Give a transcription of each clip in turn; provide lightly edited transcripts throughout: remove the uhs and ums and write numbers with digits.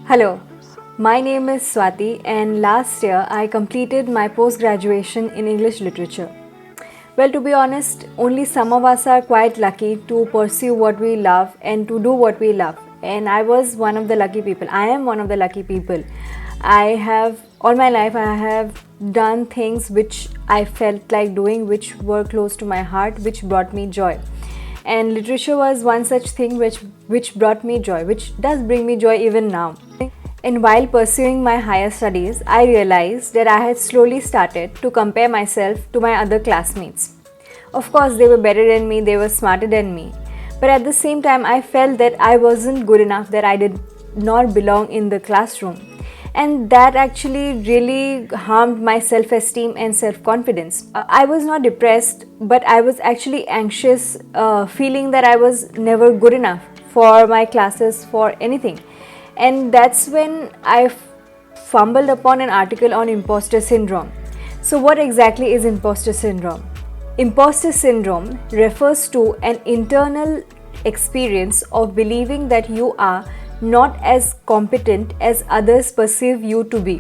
Hello, my name is Swati, and last year I completed my post graduation in English literature. Well, to be honest, only some of us are quite lucky to pursue what we love and to do what we love. And I was one of the lucky people. I am one of the lucky people. All my life, I have done things which I felt like doing, which were close to my heart, which brought me joy. And literature was one such thing which brought me joy, which does bring me joy even now. And while pursuing my higher studies, I realized that I had slowly started to compare myself to my other classmates. Of course, they were better than me, they were smarter than me. But at the same time, I felt that I wasn't good enough, that I did not belong in the classroom. And that actually really harmed my self-esteem and self-confidence. I was not depressed, but I was actually anxious, feeling that I was never good enough for my classes, for anything. And that's when I fumbled upon an article on imposter syndrome. So what exactly is imposter syndrome? Imposter syndrome refers to an internal experience of believing that you are not as competent as others perceive you to be.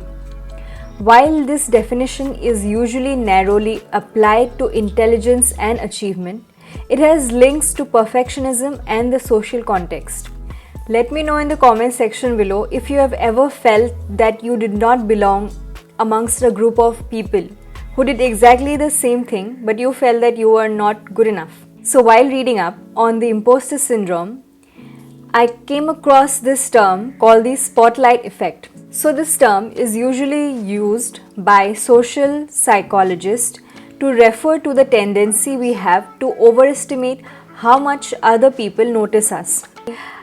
While this definition is usually narrowly applied to intelligence and achievement, it has links to perfectionism and the social context. Let me know in the comment section below if you have ever felt that you did not belong amongst a group of people who did exactly the same thing, but you felt that you were not good enough. So while reading up on the imposter syndrome, I came across this term called the spotlight effect. So this term is usually used by social psychologists to refer to the tendency we have to overestimate how much other people notice us.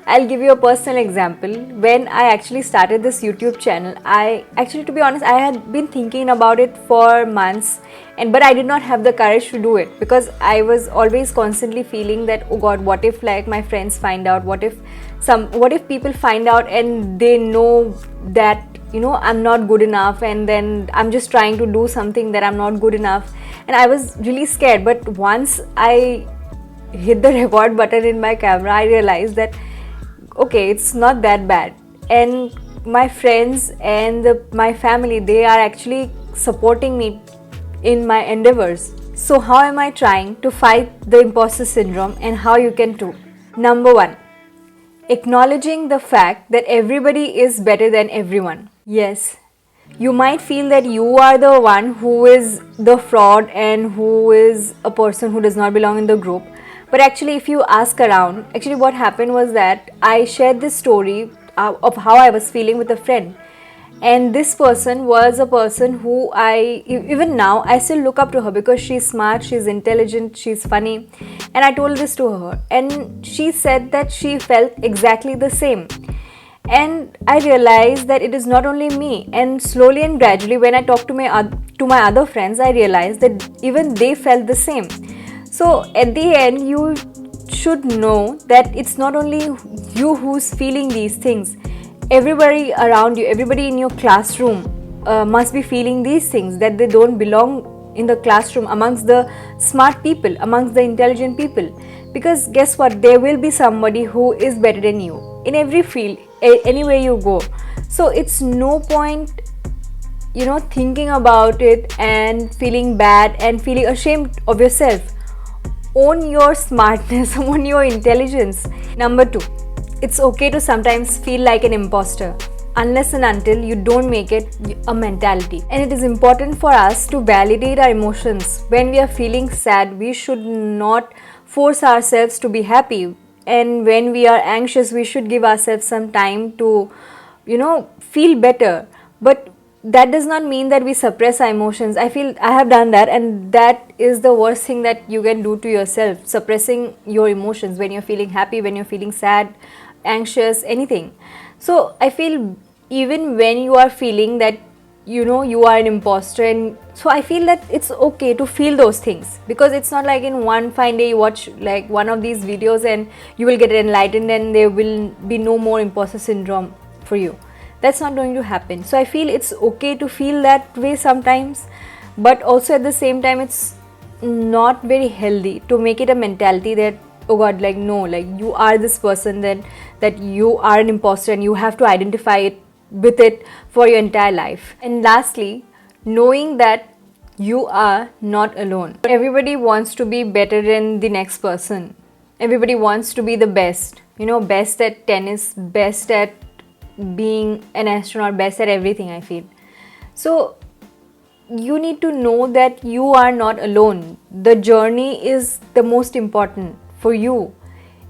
I'll give you a personal example. When I actually started this YouTube channel, to be honest, I had been thinking about it for months, but I did not have the courage to do it because I was always constantly feeling that, oh God, what if like my friends find out? What if people find out and they know that I'm not good enough, and then I'm just trying to do something that I'm not good enough, and I was really scared. But once I hit the record button in my camera, I realized that okay, it's not that bad, and my friends and my family, they are actually supporting me in my endeavors. So how am I trying to fight the imposter syndrome, and how you can too? Number 1, acknowledging the fact that everybody is better than everyone. Yes, you might feel that you are the one who is the fraud and who is a person who does not belong in the group. But actually, if you ask around, actually what happened was that I shared this story of how I was feeling with a friend. And this person was a person who even now, I still look up to her because she's smart, she's intelligent, she's funny. And I told this to her. And she said that she felt exactly the same. And I realized that it is not only me. And slowly and gradually, when I talked to my other friends, I realized that even they felt the same. So at the end, you should know that it's not only you who's feeling these things. Everybody around you, everybody in your classroom must be feeling these things, that they don't belong in the classroom amongst the smart people, amongst the intelligent people. Because guess what? There will be somebody who is better than you in every field, anywhere you go. So it's no point thinking about it and feeling bad and feeling ashamed of yourself. Own your smartness, own your intelligence. Number 2, it's okay to sometimes feel like an imposter, unless and until you don't make it a mentality. And it is important for us to validate our emotions. When we are feeling sad, we should not force ourselves to be happy. And when we are anxious, we should give ourselves some time to, feel better. But that does not mean that we suppress our emotions. I feel I have done that, and that is the worst thing that you can do to yourself, suppressing your emotions when you're feeling happy, when you're feeling sad, anxious, anything. So I feel even when you are feeling that you are an imposter, and so I feel that it's okay to feel those things, because it's not like in one fine day you watch like one of these videos and you will get enlightened and there will be no more imposter syndrome for you. That's not going to happen. So I feel it's okay to feel that way sometimes, but also at the same time it's not very healthy to make it a mentality that, oh God, like no, like you are this person, then that you are an imposter and you have to identify it with it for your entire life. And lastly, knowing that you are not alone. Everybody wants to be better than the next person. Everybody wants to be the best. Best at tennis, best at being an astronaut, best at everything, I feel. So you need to know that you are not alone. The journey is the most important for you.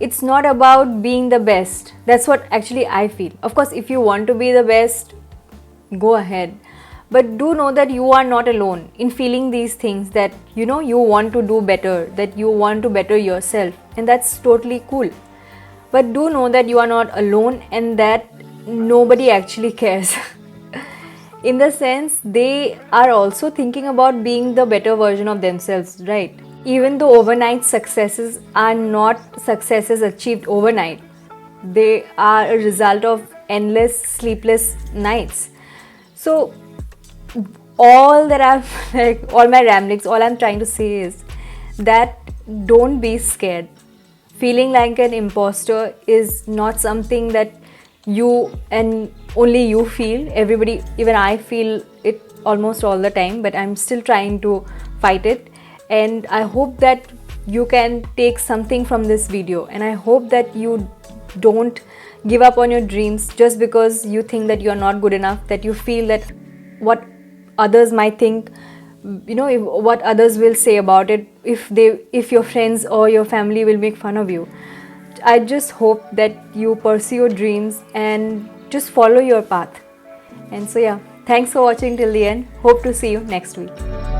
It's not about being the best. That's what actually I feel. Of course, if you want to be the best, go ahead. But do know that you are not alone in feeling these things, that you want to do better, that you want to better yourself, and that's totally cool. But do know that you are not alone and that nobody actually cares. In the sense, they are also thinking about being the better version of themselves, right? Even though overnight successes are not successes achieved overnight, they are a result of endless sleepless nights. So all that all my ramblings, all I'm trying to say is that don't be scared. Feeling like an imposter is not something that you and only you feel. Everybody, even I feel it almost all the time, but I'm still trying to fight it. And I hope that you can take something from this video, and I hope that you don't give up on your dreams just because you think that you're not good enough, that you feel that what others might think, what others will say about it, if your friends or your family will make fun of you. I just hope that you pursue your dreams and just follow your path. And so yeah, thanks for watching till the end. Hope to see you next week.